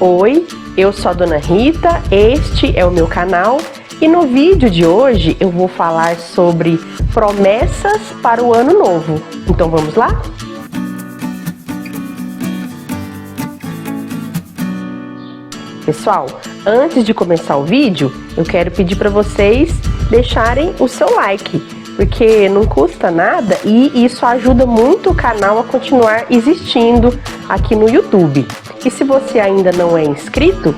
Oi, eu sou a Dona Rita, este é o meu canal e no vídeo de hoje eu vou falar sobre promessas para o ano novo. Então vamos lá? Pessoal, antes de começar o vídeo, eu quero pedir para vocês deixarem o seu like, porque não custa nada e isso ajuda muito o canal a continuar existindo aqui no YouTube. E se você ainda não é inscrito,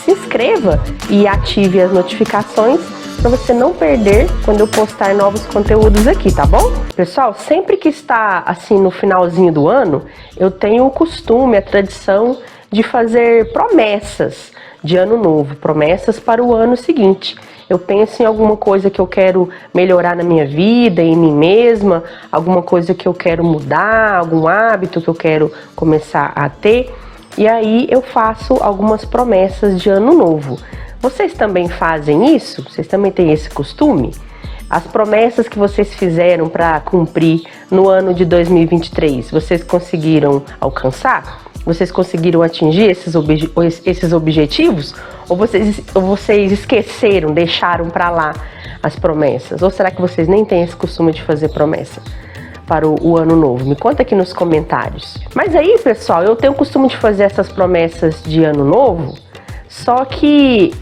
se inscreva e ative as notificações para você não perder quando eu postar novos conteúdos aqui, tá bom? Pessoal, sempre que está assim no finalzinho do ano, eu tenho o costume, a tradição de fazer promessas de ano novo, promessas para o ano seguinte. Eu penso em alguma coisa que eu quero melhorar na minha vida, em mim mesma, alguma coisa que eu quero mudar, algum hábito que eu quero começar a ter. E aí eu faço algumas promessas de ano novo. Vocês também fazem isso? Vocês também têm esse costume? As promessas que vocês fizeram para cumprir no ano de 2023, vocês conseguiram alcançar? Vocês conseguiram atingir esses objetivos? Ou vocês esqueceram, deixaram para lá as promessas? Ou será que vocês nem têm esse costume de fazer promessa para o ano novo? Me conta aqui nos comentários. Mas aí, pessoal, eu tenho o costume de fazer essas promessas de ano novo, só que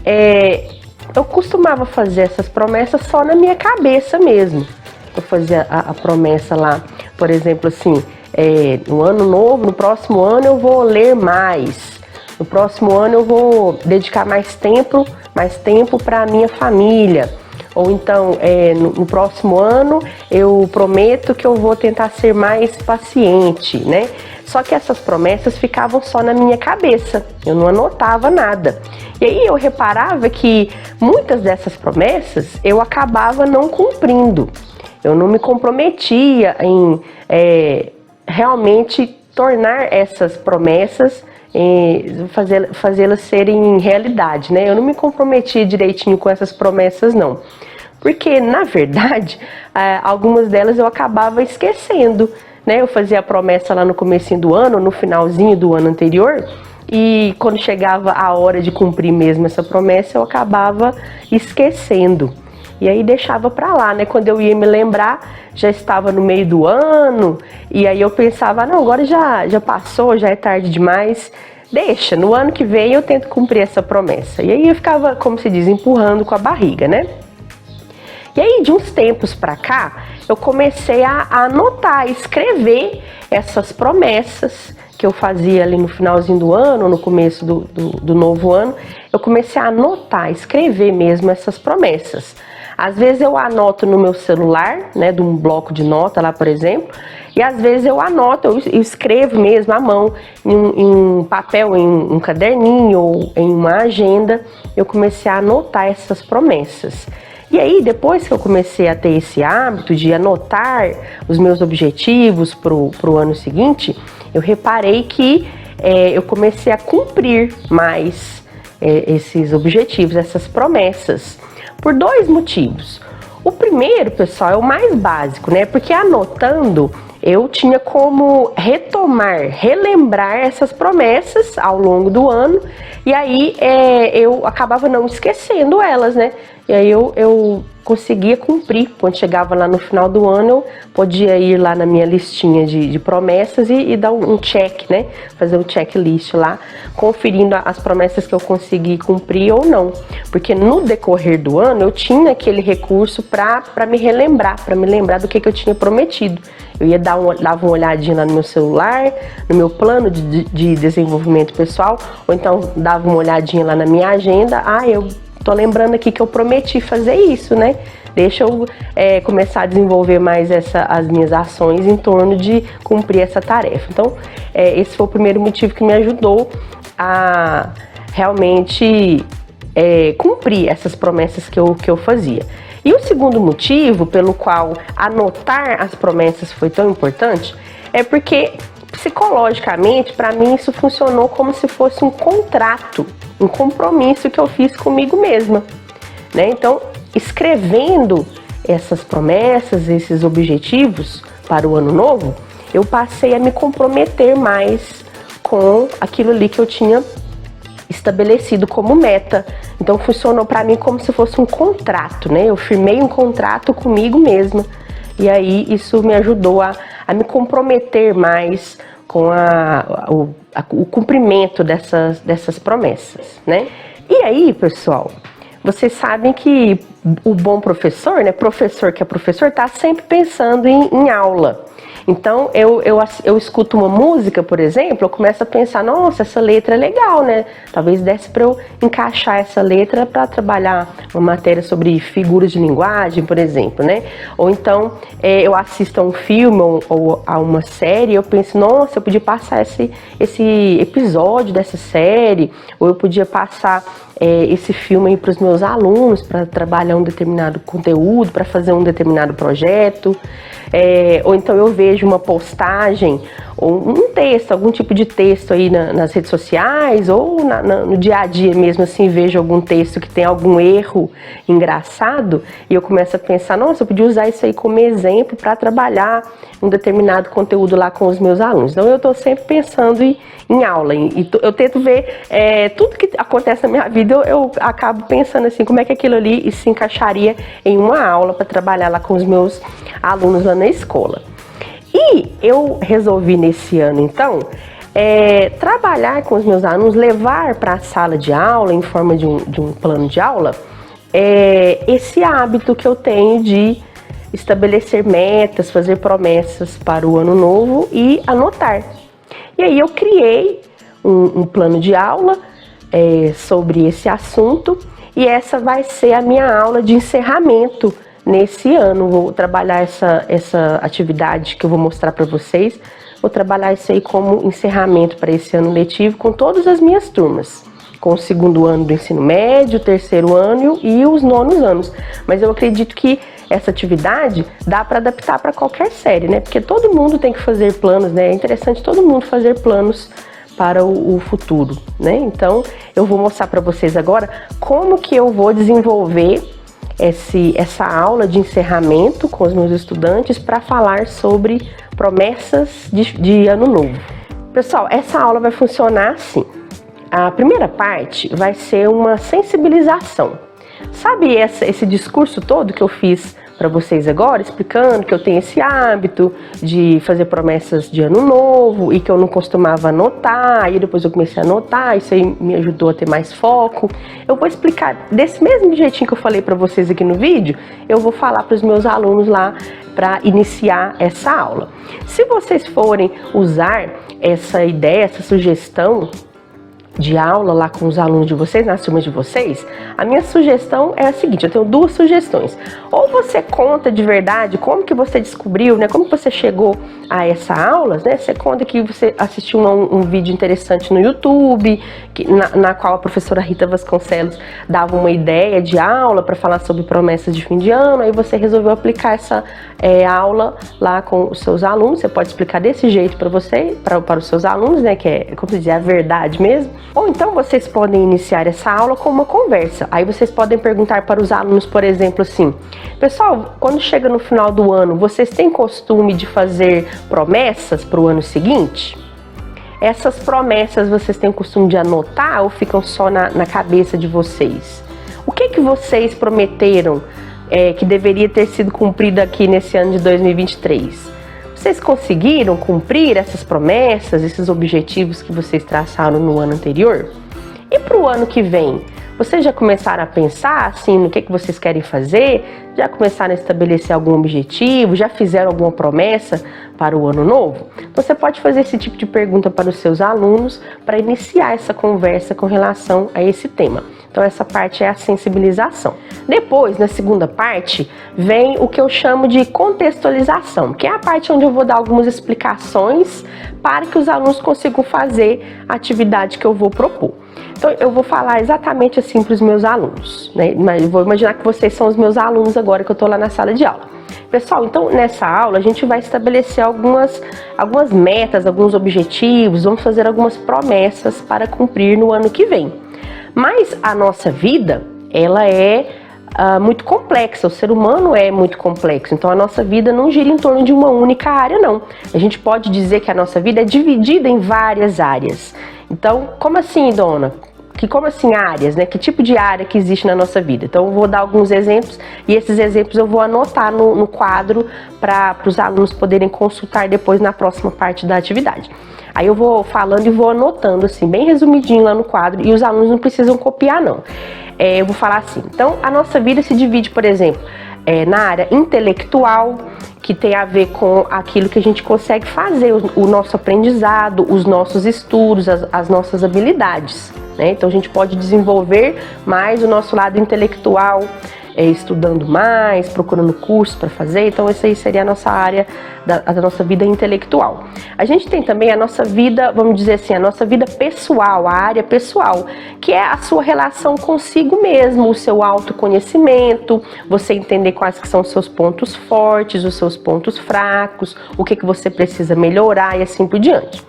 eu costumava fazer essas promessas só na minha cabeça mesmo. Eu fazia a promessa lá, por exemplo, assim, no ano novo, no próximo ano eu vou ler mais, no próximo ano eu vou dedicar mais tempo para a minha família, ou então no próximo ano eu prometo que eu vou tentar ser mais paciente, né? Só que essas promessas ficavam só na minha cabeça, eu não anotava nada. E aí eu reparava que muitas dessas promessas eu acabava não cumprindo. Eu não me comprometia em realmente tornar essas promessas, fazê-las serem realidade, né? Eu não me comprometia direitinho com essas promessas, não. Porque, na verdade, algumas delas eu acabava esquecendo, né? Eu fazia a promessa lá no comecinho do ano, no finalzinho do ano anterior, e quando chegava a hora de cumprir mesmo essa promessa, eu acabava esquecendo. E aí deixava pra lá, né? Quando eu ia me lembrar, já estava no meio do ano, e aí eu pensava, não, agora já passou, já é tarde demais, deixa, no ano que vem eu tento cumprir essa promessa. E aí eu ficava, como se diz, empurrando com a barriga, né? E aí, de uns tempos pra cá, eu comecei a anotar, a escrever essas promessas que eu fazia ali no finalzinho do ano, no começo do novo ano. Eu comecei a anotar, escrever mesmo essas promessas. Às vezes eu anoto no meu celular, né, de um bloco de nota lá, por exemplo, e às vezes eu anoto, eu escrevo mesmo à mão, em um papel, em um caderninho ou em uma agenda. Eu comecei a anotar essas promessas. E aí, depois que eu comecei a ter esse hábito de anotar os meus objetivos pro ano seguinte, eu reparei que eu comecei a cumprir mais esses objetivos, essas promessas, por dois motivos. O primeiro, pessoal, é o mais básico, né? Porque anotando, eu tinha como relembrar essas promessas ao longo do ano, e aí eu acabava não esquecendo elas, né? E aí eu conseguia cumprir. Quando chegava lá no final do ano, eu podia ir lá na minha listinha de promessas e dar um check, né? Fazer um checklist lá, conferindo as promessas que eu consegui cumprir ou não. Porque no decorrer do ano, eu tinha aquele recurso para me relembrar, para me lembrar do que eu tinha prometido. Eu ia dava uma olhadinha lá no meu celular, no meu plano de desenvolvimento pessoal, ou então dava uma olhadinha lá na minha agenda. Eu tô lembrando aqui que eu prometi fazer isso, né? Deixa eu começar a desenvolver mais as minhas ações em torno de cumprir essa tarefa. Então, esse foi o primeiro motivo que me ajudou a realmente cumprir essas promessas que eu fazia. E o segundo motivo pelo qual anotar as promessas foi tão importante é porque, psicologicamente, para mim isso funcionou como se fosse um contrato, um compromisso que eu fiz comigo mesma, né? Então, escrevendo essas promessas, esses objetivos para o ano novo, eu passei a me comprometer mais com aquilo ali que eu tinha estabelecido como meta. Então funcionou para mim como se fosse um contrato, né? Eu firmei um contrato comigo mesma. E aí isso me ajudou a me comprometer mais com o cumprimento dessas promessas, né? E aí, pessoal, vocês sabem que o bom professor, né, professor que é professor, está sempre pensando em aula. Então, eu escuto uma música, por exemplo, eu começo a pensar, nossa, essa letra é legal, né? Talvez desse para eu encaixar essa letra para trabalhar uma matéria sobre figuras de linguagem, por exemplo, né? Ou então, eu assisto a um filme ou a uma série, eu penso, nossa, eu podia passar esse episódio dessa série, ou eu podia passar esse filme aí para os meus alunos, para trabalhar um determinado conteúdo, para fazer um determinado projeto. Ou então eu vejo uma postagem ou um texto, algum tipo de texto aí nas redes sociais ou no dia a dia mesmo, assim, vejo algum texto que tem algum erro engraçado e eu começo a pensar, nossa, eu podia usar isso aí como exemplo para trabalhar um determinado conteúdo lá com os meus alunos. Então eu estou sempre pensando em aula, e eu tento ver tudo que acontece na minha vida, eu acabo pensando assim, como é que aquilo ali se encaixaria em uma aula para trabalhar lá com os meus alunos lá na escola. E eu resolvi nesse ano, então, trabalhar com os meus alunos, levar para a sala de aula, em forma de um plano de aula, esse hábito que eu tenho de estabelecer metas, fazer promessas para o ano novo e anotar. E aí eu criei um plano de aula sobre esse assunto e essa vai ser a minha aula de encerramento nesse ano. Vou trabalhar essa atividade que eu vou mostrar para vocês, vou trabalhar isso aí como encerramento para esse ano letivo com todas as minhas turmas, com o segundo ano do ensino médio, o terceiro ano e os nonos anos. Mas eu acredito que essa atividade dá para adaptar para qualquer série, né? Porque todo mundo tem que fazer planos, né? É interessante todo mundo fazer planos para o futuro, né? Então, eu vou mostrar para vocês agora como que eu vou desenvolver essa aula de encerramento com os meus estudantes para falar sobre promessas de ano novo. Pessoal, essa aula vai funcionar assim. A primeira parte vai ser uma sensibilização. Sabe esse discurso todo que eu fiz para vocês agora, explicando que eu tenho esse hábito de fazer promessas de ano novo e que eu não costumava anotar, aí depois eu comecei a anotar, isso aí me ajudou a ter mais foco. Eu vou explicar desse mesmo jeitinho que eu falei para vocês aqui no vídeo, eu vou falar para os meus alunos lá para iniciar essa aula. Se vocês forem usar essa ideia, essa sugestão de aula lá com os alunos de vocês, nas turmas de vocês, a minha sugestão é a seguinte, eu tenho duas sugestões. Ou você conta de verdade como que você descobriu, né, como que você chegou a essa aula, né, você conta que você assistiu um vídeo interessante no YouTube, na qual a professora Rita Vasconcelos dava uma ideia de aula para falar sobre promessas de fim de ano, aí você resolveu aplicar essa aula lá com os seus alunos, você pode explicar desse jeito para os seus alunos, né, que é, como dizer, a verdade mesmo. Ou então vocês podem iniciar essa aula com uma conversa. Aí vocês podem perguntar para os alunos, por exemplo, assim: pessoal, quando chega no final do ano, vocês têm costume de fazer promessas para o ano seguinte? Essas promessas vocês têm costume de anotar ou ficam só na cabeça de vocês? O que vocês prometeram que deveria ter sido cumprido aqui nesse ano de 2023? Vocês conseguiram cumprir essas promessas, esses objetivos que vocês traçaram no ano anterior? E para o ano que vem? Vocês já começaram a pensar assim no que vocês querem fazer? Já começaram a estabelecer algum objetivo? Já fizeram alguma promessa para o ano novo? Então você pode fazer esse tipo de pergunta para os seus alunos para iniciar essa conversa com relação a esse tema. Então essa parte é a sensibilização. Depois, na segunda parte, vem o que eu chamo de contextualização, que é a parte onde eu vou dar algumas explicações para que os alunos consigam fazer a atividade que eu vou propor. Então eu vou falar exatamente assim para os meus alunos, né? Mas eu vou imaginar que vocês são os meus alunos agora que eu estou lá na sala de aula. Pessoal, então nessa aula a gente vai estabelecer algumas metas, alguns objetivos, vamos fazer algumas promessas para cumprir no ano que vem. Mas a nossa vida, ela é muito complexa, o ser humano é muito complexo, então a nossa vida não gira em torno de uma única área, não. A gente pode dizer que a nossa vida é dividida em várias áreas. Então, como assim, dona? como assim áreas, né? Que tipo de área que existe na nossa vida? Então eu vou dar alguns exemplos e esses exemplos eu vou anotar no quadro para os alunos poderem consultar depois na próxima parte da atividade. Aí eu vou falando e vou anotando assim, bem resumidinho lá no quadro, e os alunos não precisam copiar não. Eu vou falar assim, então a nossa vida se divide, por exemplo, na área intelectual, que tem a ver com aquilo que a gente consegue fazer, o nosso aprendizado, os nossos estudos, as nossas habilidades, né? Então a gente pode desenvolver mais o nosso lado intelectual, estudando mais, procurando cursos para fazer. Então essa aí seria a nossa área da nossa vida intelectual. A gente tem também a nossa vida, vamos dizer assim, a nossa vida pessoal, a área pessoal, que é a sua relação consigo mesmo, o seu autoconhecimento, você entender quais que são os seus pontos fortes, os seus pontos fracos, o que você precisa melhorar e assim por diante.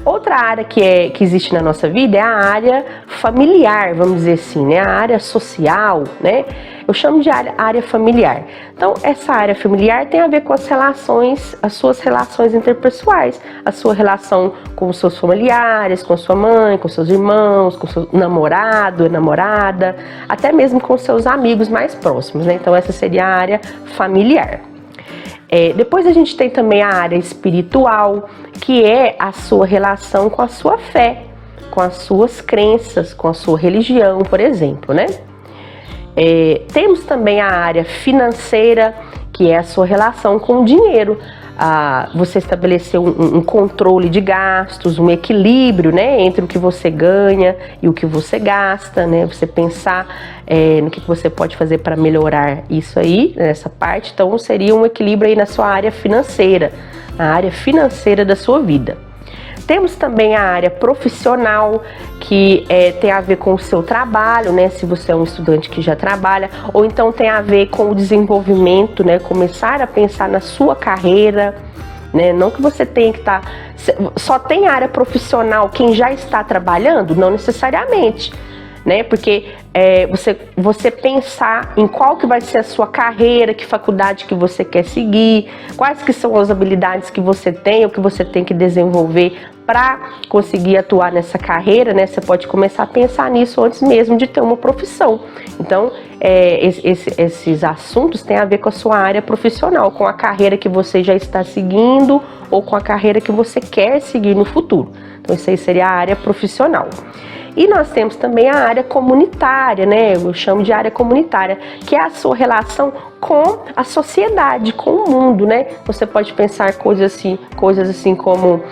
Outra área que existe na nossa vida é a área familiar, vamos dizer assim, né? A área social, né? Eu chamo de área familiar. Então, essa área familiar tem a ver com as relações, as suas relações interpessoais, a sua relação com os seus familiares, com a sua mãe, com seus irmãos, com seu namorado, namorada, até mesmo com seus amigos mais próximos, né? Então, essa seria a área familiar. Depois a gente tem também a área espiritual, que é a sua relação com a sua fé, com as suas crenças, com a sua religião, por exemplo, né? Temos também a área financeira, que é a sua relação com o dinheiro. Você estabelecer um controle de gastos, um equilíbrio, né, entre o que você ganha e o que você gasta, né? Você pensar no que você pode fazer para melhorar isso aí, nessa parte. Então seria um equilíbrio aí na sua área financeira, a área financeira da sua vida. Temos também a área profissional, que tem a ver com o seu trabalho, né? Se você é um estudante que já trabalha, ou então tem a ver com o desenvolvimento, né? Começar a pensar na sua carreira, né? Não que você tenha que estar... Só tem área profissional quem já está trabalhando? Não necessariamente, né? Porque você pensar em qual que vai ser a sua carreira, que faculdade que você quer seguir, quais que são as habilidades que você tem, ou que você tem que desenvolver para conseguir atuar nessa carreira, né? Você pode começar a pensar nisso antes mesmo de ter uma profissão. Então, esses assuntos têm a ver com a sua área profissional, com a carreira que você já está seguindo ou com a carreira que você quer seguir no futuro. Então, isso aí seria a área profissional. E nós temos também a área comunitária, né? Eu chamo de área comunitária, que é a sua relação com a sociedade, com o mundo, né? Você pode pensar coisas assim como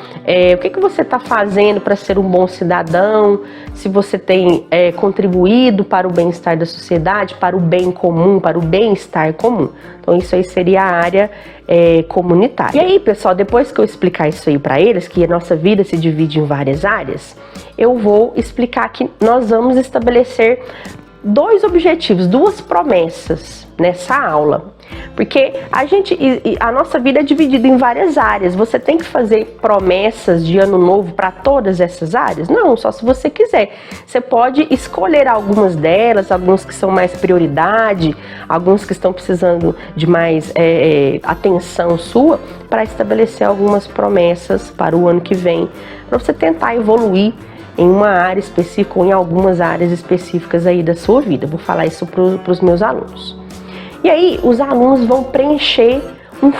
o que você está fazendo para ser um bom cidadão, se você tem contribuído para o bem-estar da sociedade, para o bem comum, para o bem-estar comum. Então isso aí seria a área comunitária. E aí, pessoal, depois que eu explicar isso aí para eles, que a nossa vida se divide em várias áreas, eu vou explicar que nós vamos estabelecer dois objetivos, duas promessas nessa aula. Porque a nossa vida é dividida em várias áreas. Você tem que fazer promessas de ano novo para todas essas áreas? Não, só se você quiser. Você pode escolher algumas delas, alguns que são mais prioridade, alguns que estão precisando de mais atenção sua, para estabelecer algumas promessas para o ano que vem, para você tentar evoluir em uma área específica ou em algumas áreas específicas aí da sua vida. Vou falar isso para os meus alunos. E aí, os alunos vão preencher um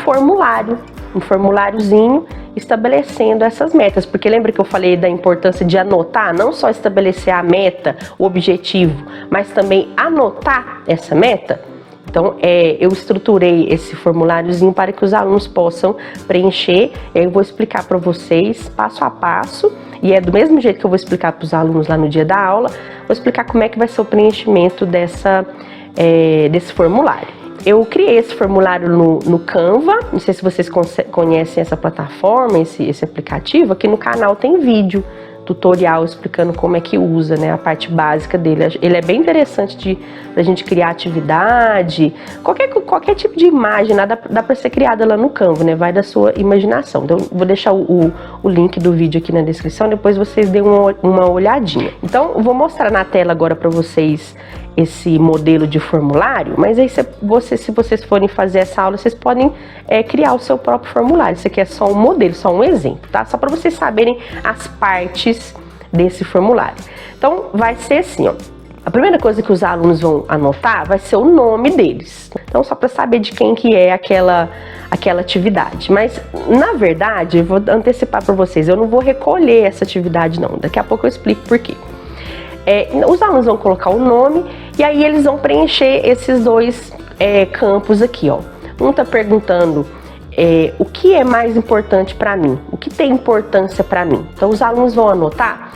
formuláriozinho estabelecendo essas metas, porque lembra que eu falei da importância de anotar, não só estabelecer a meta, o objetivo, mas também anotar essa meta? Então, eu estruturei esse formuláriozinho para que os alunos possam preencher. Eu vou explicar para vocês passo a passo, e é do mesmo jeito que eu vou explicar para os alunos lá no dia da aula, vou explicar como é que vai ser o preenchimento desse formulário. Eu criei esse formulário no Canva, não sei se vocês conhecem essa plataforma, esse aplicativo. Aqui no canal tem vídeo, tutorial explicando como é que usa, né, a parte básica dele. Ele é bem interessante pra gente criar atividade, qualquer tipo de imagem, dá para ser criada lá no Canva, né, vai da sua imaginação. Então vou deixar o link do vídeo aqui na descrição, depois vocês dêem uma olhadinha. Então eu vou mostrar na tela agora para vocês esse modelo de formulário, mas aí se vocês forem fazer essa aula, vocês podem criar o seu próprio formulário. Isso aqui é só um modelo, só um exemplo, tá? Só para vocês saberem as partes desse formulário. Então, vai ser assim, ó. A primeira coisa que os alunos vão anotar vai ser o nome deles. Então, só para saber de quem que é aquela atividade. Mas, na verdade, eu vou antecipar para vocês, eu não vou recolher essa atividade não. Daqui a pouco eu explico por quê. Os alunos vão colocar o nome e aí eles vão preencher esses dois campos aqui, ó. Um tá perguntando o que é mais importante para mim, o que tem importância para mim. Então, os alunos vão anotar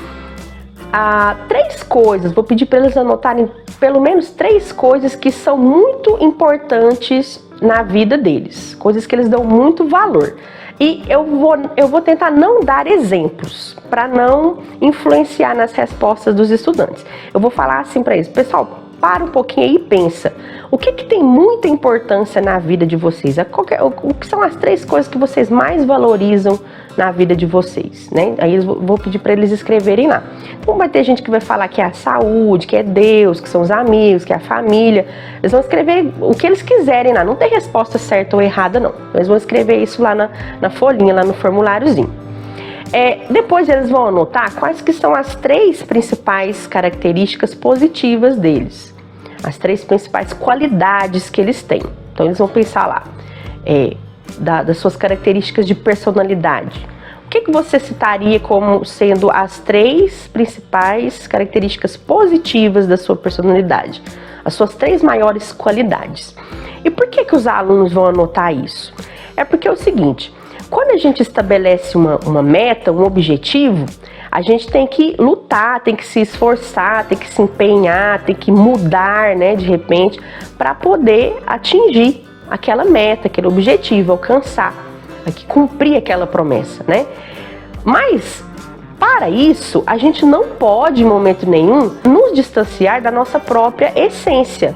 3 coisas, vou pedir para eles anotarem pelo menos 3 coisas que são muito importantes na vida deles, coisas que eles dão muito valor. E eu vou tentar não dar exemplos, para não influenciar nas respostas dos estudantes. Eu vou falar assim para eles, pessoal, para um pouquinho aí e pensa, o que tem muita importância na vida de vocês? O que são as 3 coisas que vocês mais valorizam na vida de vocês, né? Aí eu vou pedir para eles escreverem lá. Então vai ter gente que vai falar que é a saúde, que é Deus, que são os amigos, que é a família. Eles vão escrever o que eles quiserem lá, não tem resposta certa ou errada não. Eles vão escrever isso lá na folhinha, lá no formuláriozinho. Depois eles vão anotar quais que são as 3 principais características positivas deles. As 3 principais qualidades que eles têm. Então eles vão pensar lá, das suas características de personalidade. O que você citaria como sendo as 3 principais características positivas da sua personalidade? As suas 3 maiores qualidades. E por que os alunos vão anotar isso? É porque é o seguinte, quando a gente estabelece uma meta, um objetivo, a gente tem que lutar, tem que se esforçar, tem que se empenhar, tem que mudar, né, de repente, para poder atingir aquela meta, aquele objetivo, alcançar, cumprir aquela promessa, né? Mas, para isso, a gente não pode, em momento nenhum, nos distanciar da nossa própria essência.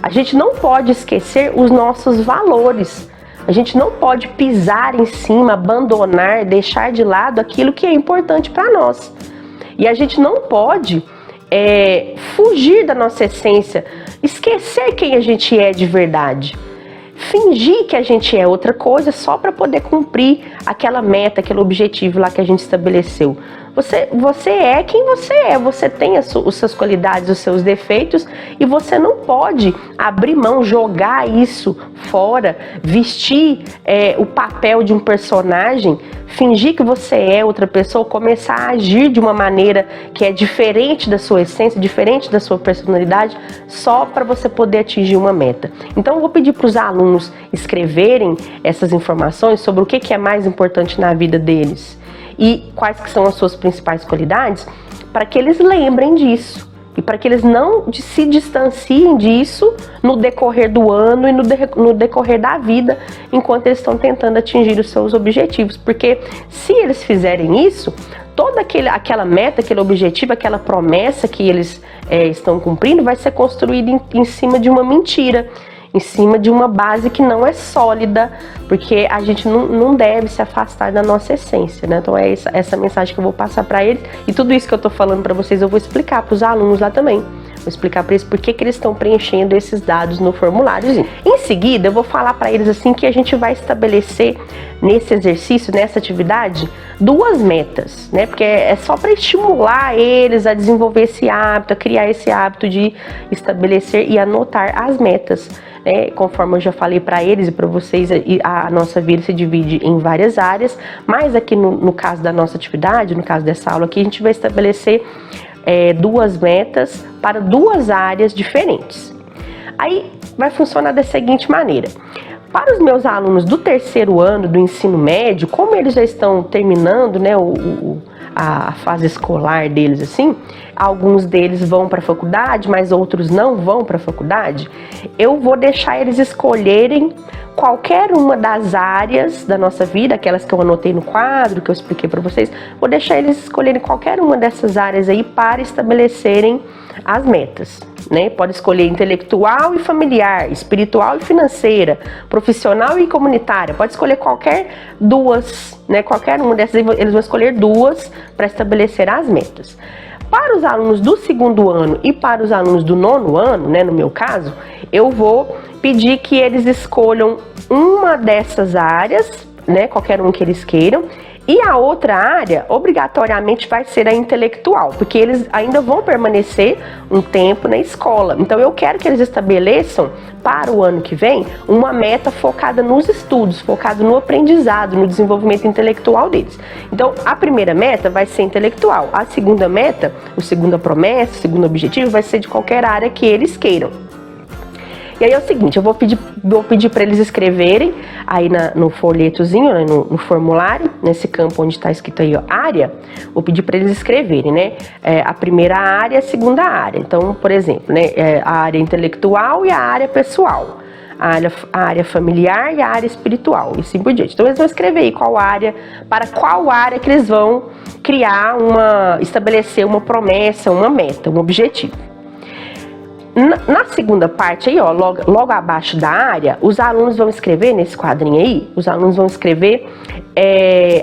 A gente não pode esquecer os nossos valores. A gente não pode pisar em cima, abandonar, deixar de lado aquilo que é importante para nós. E a gente não pode fugir da nossa essência, esquecer quem a gente é de verdade. Fingir que a gente é outra coisa só para poder cumprir aquela meta, aquele objetivo lá que a gente estabeleceu. Você é quem você é, você tem as suas qualidades, os seus defeitos e você não pode abrir mão, jogar isso fora, vestir o papel de um personagem, fingir que você é outra pessoa, começar a agir de uma maneira que é diferente da sua essência, diferente da sua personalidade, só para você poder atingir uma meta. Então eu vou pedir para os alunos escreverem essas informações sobre o que é mais importante na vida deles e quais que são as suas principais qualidades, para que eles lembrem disso e para que eles não se distanciem disso no decorrer do ano e no decorrer da vida, enquanto eles estão tentando atingir os seus objetivos, porque se eles fizerem isso, toda aquela meta, aquele objetivo, aquela promessa que eles estão cumprindo vai ser construída em cima de uma mentira, em cima de uma base que não é sólida, porque a gente não deve se afastar da nossa essência, né? Então é essa mensagem que eu vou passar para eles, e tudo isso que eu tô falando para vocês eu vou explicar para os alunos lá também. Vou explicar para eles por que eles estão preenchendo esses dados no formuláriozinho. Em seguida, eu vou falar para eles assim que a gente vai estabelecer nesse exercício, nessa atividade, 2 metas, né? Porque é só para estimular eles a desenvolver esse hábito, a criar esse hábito de estabelecer e anotar as metas. Conforme eu já falei para eles e para vocês, a nossa vida se divide em várias áreas, mas aqui no caso da nossa atividade, no caso dessa aula aqui, a gente vai estabelecer 2 metas para 2 áreas diferentes. Aí vai funcionar da seguinte maneira: para os meus alunos do 3º ano do ensino médio, como eles já estão terminando, né, a fase escolar deles, assim, alguns deles vão para a faculdade, mas outros não vão para a faculdade, eu vou deixar eles escolherem qualquer uma das áreas da nossa vida, aquelas que eu anotei no quadro, que eu expliquei para vocês, vou deixar eles escolherem qualquer uma dessas áreas aí para estabelecerem as metas, né? Pode escolher intelectual e familiar, espiritual e financeira, profissional e comunitária, pode escolher qualquer 2, né? Qualquer uma dessas, eles vão escolher 2 para estabelecer as metas. Para os alunos do 2º ano e para os alunos do 9º ano, né, no meu caso, eu vou pedir que eles escolham uma dessas áreas, né, qualquer um que eles queiram, E a outra área, obrigatoriamente, vai ser a intelectual, porque eles ainda vão permanecer um tempo na escola. Então, eu quero que eles estabeleçam, para o ano que vem, uma meta focada nos estudos, focada no aprendizado, no desenvolvimento intelectual deles. Então, a primeira meta vai ser intelectual. A segunda meta, a segunda promessa, o segundo objetivo, vai ser de qualquer área que eles queiram. E aí é o seguinte, eu vou pedir para eles escreverem aí no folhetozinho, né, no formulário, nesse campo onde está escrito aí, ó, área, vou pedir para eles escreverem, né, a primeira área e a segunda área. Então, por exemplo, né, a área intelectual e a área pessoal, a área familiar e a área espiritual, e assim por diante. Então, eles vão escrever aí para qual área que eles vão estabelecer uma promessa, uma meta, um objetivo. Na segunda parte aí, ó, logo abaixo da área, os alunos vão escrever nesse quadrinho aí, os alunos vão escrever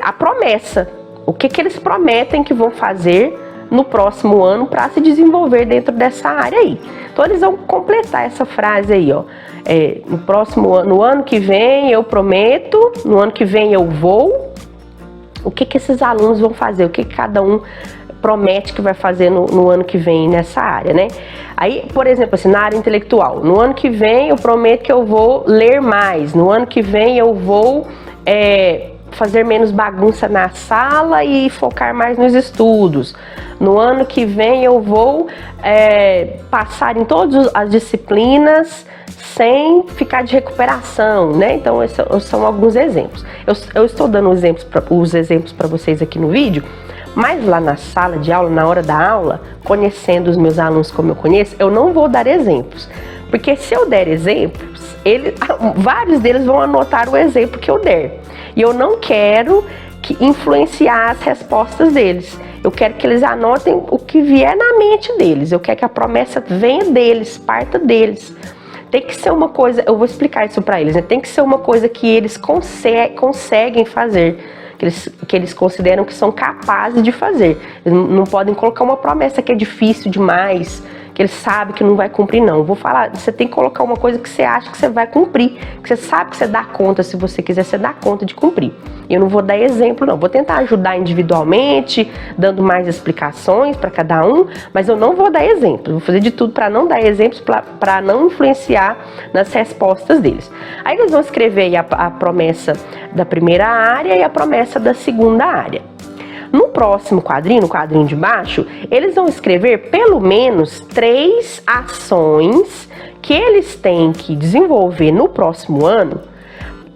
a promessa, o que eles prometem que vão fazer no próximo ano para se desenvolver dentro dessa área aí. Então eles vão completar essa frase aí, ó, no ano que vem eu prometo, no ano que vem eu vou. O que esses alunos vão fazer, o que cada um promete que vai fazer no ano que vem nessa área, né? Aí, por exemplo, assim, na área intelectual, no ano que vem eu prometo que eu vou ler mais, no ano que vem eu vou fazer menos bagunça na sala e focar mais nos estudos, no ano que vem eu vou passar em todas as disciplinas sem ficar de recuperação, né? Então, esses são alguns exemplos. Eu estou dando os exemplos para vocês aqui no vídeo, mas lá na sala de aula, na hora da aula, conhecendo os meus alunos como eu conheço, eu não vou dar exemplos. Porque se eu der exemplos, vários deles vão anotar o exemplo que eu der. E eu não quero influenciar as respostas deles. Eu quero que eles anotem o que vier na mente deles. Eu quero que a promessa venha deles, parta deles. Tem que ser uma coisa, eu vou explicar isso para eles, né? Tem que ser uma coisa que eles conseguem fazer. Que eles consideram que são capazes de fazer. Eles não podem colocar uma promessa que é difícil demais, que eles sabem que não vai cumprir, não. Eu vou falar, você tem que colocar uma coisa que você acha que você vai cumprir, que você sabe que você dá conta, se você quiser, você dá conta de cumprir. Eu não vou dar exemplo, não. Vou tentar ajudar individualmente, dando mais explicações para cada um, mas eu não vou dar exemplo. Vou fazer de tudo para não dar exemplos, para não influenciar nas respostas deles. Aí eles vão escrever aí a promessa da primeira área e a promessa da segunda área. No próximo quadrinho, no quadrinho de baixo, eles vão escrever pelo menos 3 ações que eles têm que desenvolver no próximo ano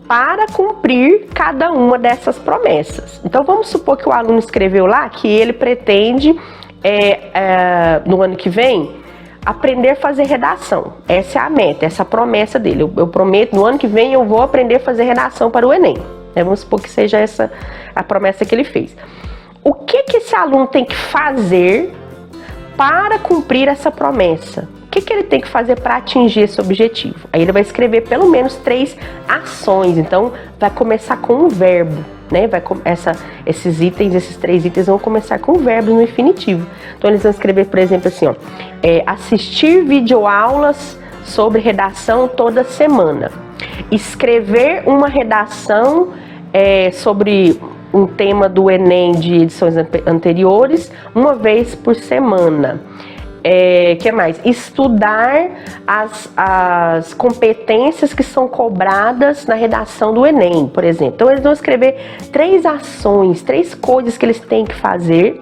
para cumprir cada uma dessas promessas. Então vamos supor que o aluno escreveu lá que ele pretende, no ano que vem, aprender a fazer redação. Essa é a meta, essa é a promessa dele. Eu prometo, no ano que vem eu vou aprender a fazer redação para o Enem. Vamos supor que seja essa a promessa que ele fez. O que esse aluno tem que fazer para cumprir essa promessa? O que ele tem que fazer para atingir esse objetivo? Aí ele vai escrever pelo menos 3 ações. Então, vai começar com um verbo, né? Esses 3 itens vão começar com verbos no infinitivo. Então, eles vão escrever, por exemplo, assim, ó, assistir videoaulas sobre redação toda semana. Escrever uma redação sobre um tema do Enem de edições anteriores, uma vez por semana. Que mais? Estudar as competências que são cobradas na redação do Enem, por exemplo. Então, eles vão escrever 3 ações, 3 coisas que eles têm que fazer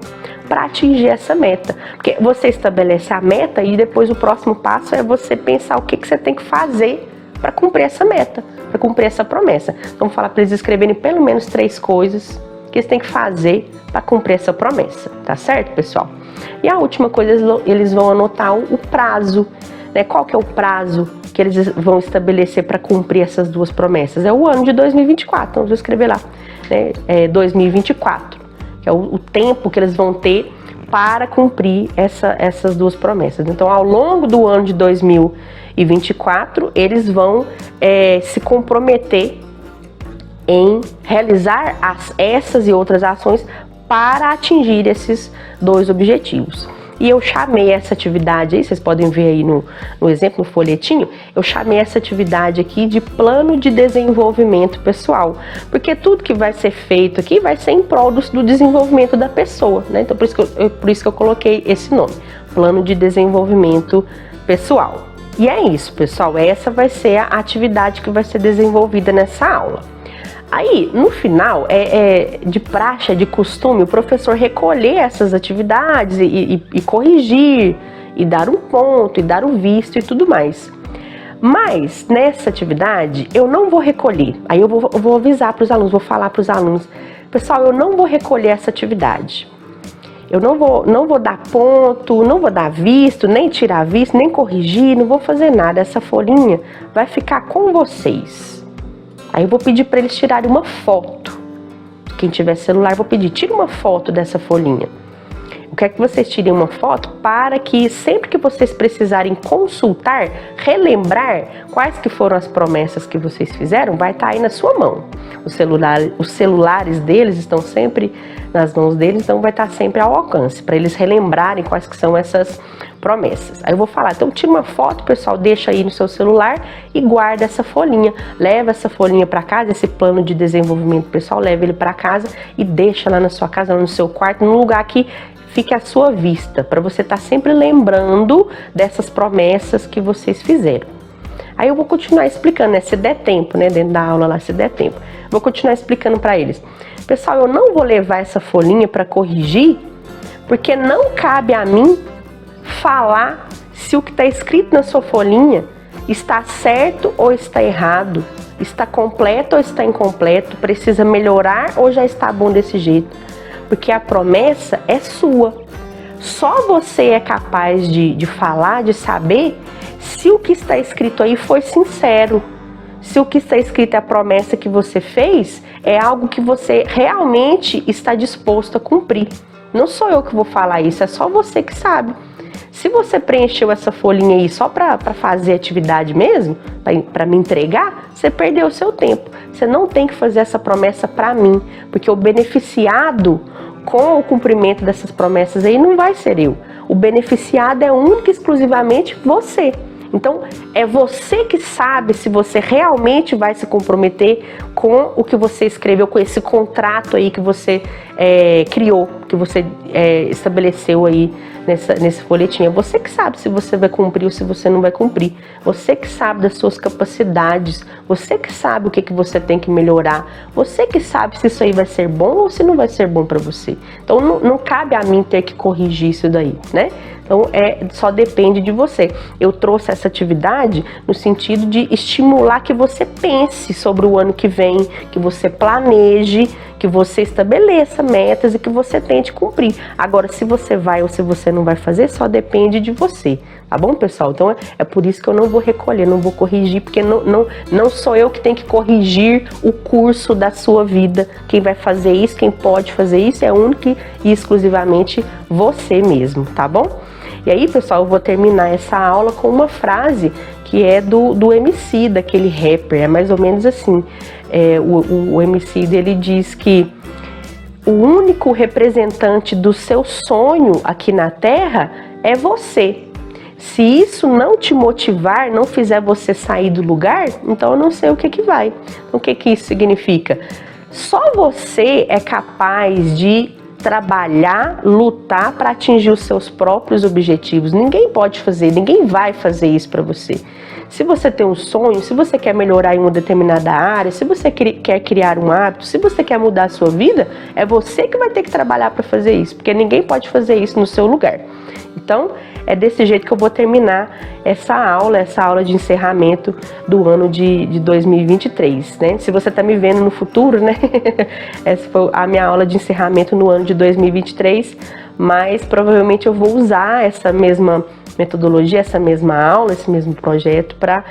para atingir essa meta. Porque você estabelece a meta e depois o próximo passo é você pensar o que você tem que fazer para cumprir essa meta, para cumprir essa promessa. Então, vamos falar para eles escreverem pelo menos 3 coisas que eles têm que fazer para cumprir essa promessa, tá certo, pessoal? E a última coisa, eles vão anotar o prazo, né? Qual que é o prazo que eles vão estabelecer para cumprir essas 2 promessas? É o ano de 2024, então eu vou escrever lá, né? 2024, que é o tempo que eles vão ter para cumprir essas 2 promessas. Então, ao longo do ano de 2024, eles vão se comprometer em realizar essas e outras ações para atingir esses 2 objetivos. e eu chamei essa atividade aí, vocês podem ver aí no exemplo, no folhetinho, eu chamei essa atividade aqui de plano de desenvolvimento pessoal, porque tudo que vai ser feito aqui vai ser em prol do desenvolvimento da pessoa, né? Então por isso que eu coloquei esse nome, plano de desenvolvimento pessoal. E é isso, pessoal, essa vai ser a atividade que vai ser desenvolvida nessa aula. Aí, no final, de praxe, é de costume, o professor recolher essas atividades e corrigir, e dar um ponto, e dar o visto e tudo mais. Mas, nessa atividade, eu não vou recolher. Aí eu vou avisar para os alunos, vou falar para os alunos, pessoal, eu não vou recolher essa atividade. Eu não vou dar ponto, não vou dar visto, nem tirar visto, nem corrigir, não vou fazer nada. Essa folhinha vai ficar com vocês. Aí eu vou pedir para eles tirarem uma foto. Quem tiver celular, eu vou pedir, tira uma foto dessa folhinha. Eu quero que vocês tirem uma foto para que sempre que vocês precisarem consultar, relembrar quais que foram as promessas que vocês fizeram, vai estar aí na sua mão. Os celulares deles estão sempre nas mãos deles, então vai estar sempre ao alcance, para eles relembrarem quais que são essas promessas. Aí eu vou falar, então tira uma foto, pessoal, deixa aí no seu celular e guarda essa folhinha. Leva essa folhinha para casa, esse plano de desenvolvimento pessoal, leva ele para casa e deixa lá na sua casa, lá no seu quarto, num lugar que fique à sua vista, para você estar sempre lembrando dessas promessas que vocês fizeram. Aí eu vou continuar explicando, né, se der tempo, né, dentro da aula lá, se der tempo. Vou continuar explicando para eles. Pessoal, eu não vou levar essa folhinha para corrigir, porque não cabe a mim falar se o que está escrito na sua folhinha está certo ou está errado, está completo ou está incompleto, precisa melhorar ou já está bom desse jeito. Porque a promessa é sua. Só você é capaz de falar, de saber se o que está escrito aí foi sincero. Se o que está escrito é a promessa que você fez, é algo que você realmente está disposto a cumprir. Não sou eu que vou falar isso, é só você que sabe. Se você preencheu essa folhinha aí só para fazer atividade mesmo, para me entregar, você perdeu o seu tempo. Você não tem que fazer essa promessa para mim, porque o beneficiado com o cumprimento dessas promessas aí não vai ser eu. O beneficiado é único e exclusivamente você. Então, é você que sabe se você realmente vai se comprometer com o que você escreveu, com esse contrato aí que você criou, que você estabeleceu aí nesse folhetim. É você que sabe se você vai cumprir ou se você não vai cumprir. Você que sabe das suas capacidades, você que sabe o que você tem que melhorar, você que sabe se isso aí vai ser bom ou se não vai ser bom para você. Então, não cabe a mim ter que corrigir isso daí, né? Então, só depende de você. Eu trouxe essa atividade no sentido de estimular que você pense sobre o ano que vem, que você planeje, que você estabeleça metas e que você tente cumprir. Agora, se você vai ou se você não vai fazer, só depende de você. Tá bom, pessoal? Então, é por isso que eu não vou recolher, não vou corrigir, porque não sou eu que tenho que corrigir o curso da sua vida. Quem vai fazer isso, quem pode fazer isso, é único e exclusivamente você mesmo, tá bom? E aí, pessoal, eu vou terminar essa aula com uma frase que é do MC, daquele rapper. É mais ou menos assim. O MC dele diz que o único representante do seu sonho aqui na Terra é você. Se isso não te motivar, não fizer você sair do lugar, então eu não sei o que vai. Então, o que isso significa? Só você é capaz de trabalhar, lutar para atingir os seus próprios objetivos. Ninguém pode fazer, ninguém vai fazer isso para você. Se você tem um sonho, se você quer melhorar em uma determinada área, se você quer criar um hábito, se você quer mudar a sua vida, é você que vai ter que trabalhar para fazer isso, porque ninguém pode fazer isso no seu lugar. Então, é desse jeito que eu vou terminar essa aula de encerramento do ano de 2023, né? Se você tá me vendo no futuro, né? Essa foi a minha aula de encerramento no ano de 2023, mas provavelmente eu vou usar essa mesma metodologia, essa mesma aula, esse mesmo projeto para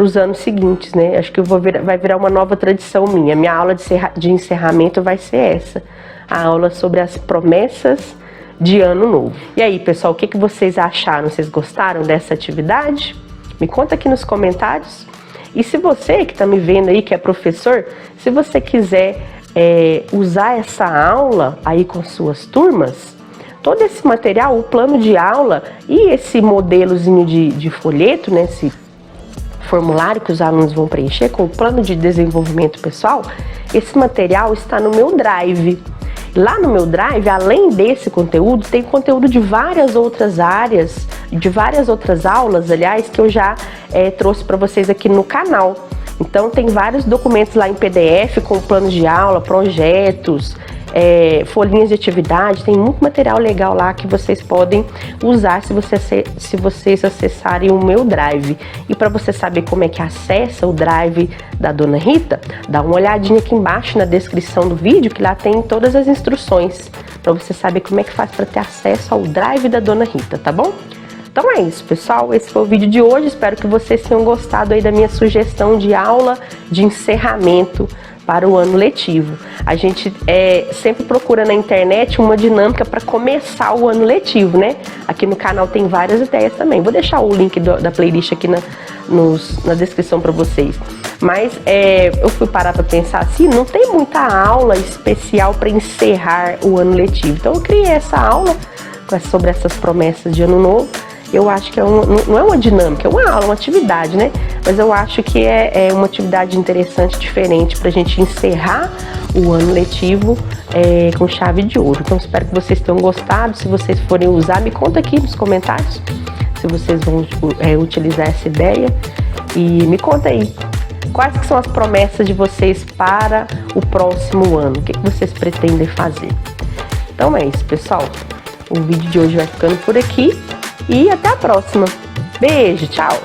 os anos seguintes, né? Acho que vai virar uma nova tradição minha. Minha aula de encerramento vai ser essa, a aula sobre as promessas de ano novo. E aí, pessoal, o que vocês acharam? Vocês gostaram dessa atividade? Me conta aqui nos comentários. E se você que está me vendo aí, que é professor, se você quiser usar essa aula aí com suas turmas, todo esse material, o plano de aula e esse modelozinho de folheto, né, esse formulário que os alunos vão preencher com o plano de desenvolvimento pessoal, esse material está no meu Drive. Lá no meu Drive, além desse conteúdo, tem conteúdo de várias outras áreas, de várias outras aulas, aliás, que eu já trouxe para vocês aqui no canal. Então tem vários documentos lá em PDF com planos de aula, projetos, folhinhas de atividade, tem muito material legal lá que vocês podem usar se vocês acessarem o meu Drive. E para você saber como é que acessa o Drive da Dona Rita, dá uma olhadinha aqui embaixo na descrição do vídeo, que lá tem todas as instruções para você saber como é que faz para ter acesso ao Drive da Dona Rita, tá bom? Então é isso, pessoal, esse foi o vídeo de hoje, espero que vocês tenham gostado aí da minha sugestão de aula de encerramento para o ano letivo. A gente sempre procura na internet uma dinâmica para começar o ano letivo, né? Aqui no canal tem várias ideias também. Vou deixar o link da playlist aqui na descrição para vocês. Mas eu fui parar para pensar assim, não tem muita aula especial para encerrar o ano letivo. Então eu criei essa aula sobre essas promessas de ano novo. Eu acho que não é uma dinâmica, é uma aula, uma atividade, né? Mas eu acho que é uma atividade interessante, diferente, para a gente encerrar o ano letivo com chave de ouro. Então, espero que vocês tenham gostado. Se vocês forem usar, me conta aqui nos comentários se vocês vão utilizar essa ideia. E me conta aí, quais que são as promessas de vocês para o próximo ano? O que vocês pretendem fazer? Então é isso, pessoal. O vídeo de hoje vai ficando por aqui. E até a próxima. Beijo, tchau!